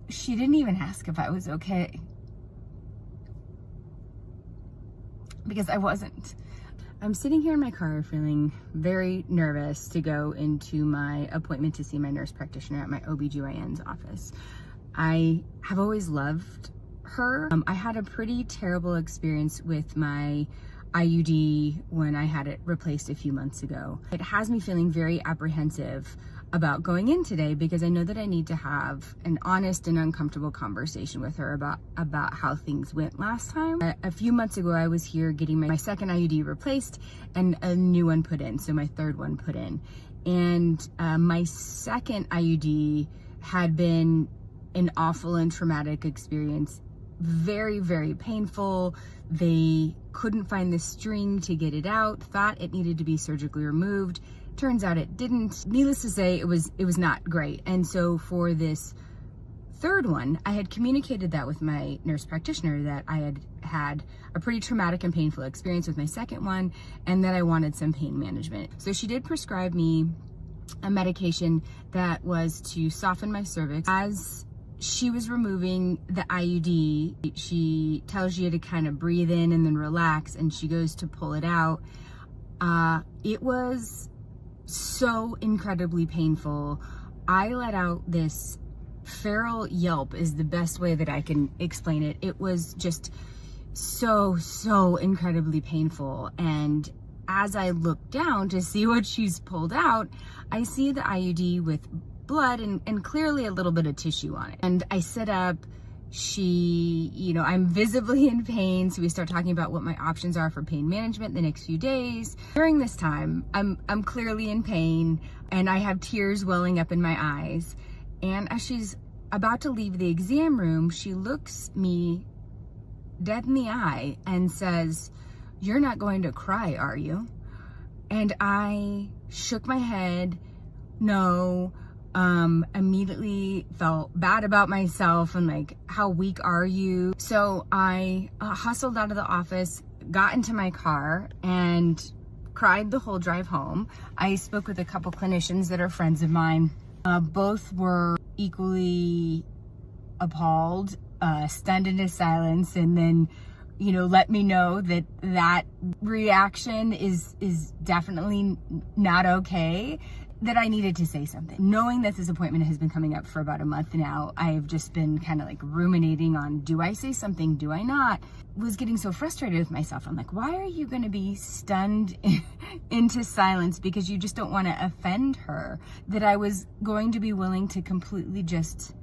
she didn't even ask if I was okay, because I wasn't. I'm sitting here in my car feeling very nervous to go into my appointment to see my nurse practitioner at my OBGYN's office. I have always loved her. I had a pretty terrible experience with my IUD when I had it replaced a few months ago. It has me feeling very apprehensive about going in today, because I know that I need to have an honest and uncomfortable conversation with her about how things went last time. A few months ago, I was here getting my second IUD replaced and a new one put in, so my third one put in. And my second IUD had been an awful and traumatic experience. Very, very painful. They couldn't find the string to get it out, thought it needed to be surgically removed. Turns out it didn't. Needless to say, it was not great. And so for this third one, I had communicated that with my nurse practitioner, that I had had a pretty traumatic and painful experience with my second one, and that I wanted some pain management. So she did prescribe me a medication that was to soften my cervix. As she was removing the IUD, she tells you to kind of breathe in and then relax, and she goes to pull it out. It was so incredibly painful. I let out this feral yelp, is the best way that I can explain it. It was just so incredibly painful. And as I look down to see what she's pulled out, I see the IUD with blood and clearly a little bit of tissue on it. And I sit up. I'm visibly in pain, so we start talking about what my options are for pain management the next few days. During this time, I'm clearly in pain, and I have tears welling up in my eyes. And as she's about to leave the exam room, she looks me dead in the eye and says, "You're not going to cry, are you?" And I shook my head, no. Immediately felt bad about myself and like, how weak are you? So I hustled out of the office, got into my car, and cried the whole drive home. I spoke with a couple clinicians that are friends of mine. Both were equally appalled, stunned into silence, and then let me know that reaction is definitely not okay, that I needed to say something. Knowing that this appointment has been coming up for about a month now, I've just been kind of like ruminating on, do I say something? Do I not? Was getting so frustrated with myself. I'm like, why are you going to be stunned into silence because you just don't want to offend her? That I was going to be willing to completely just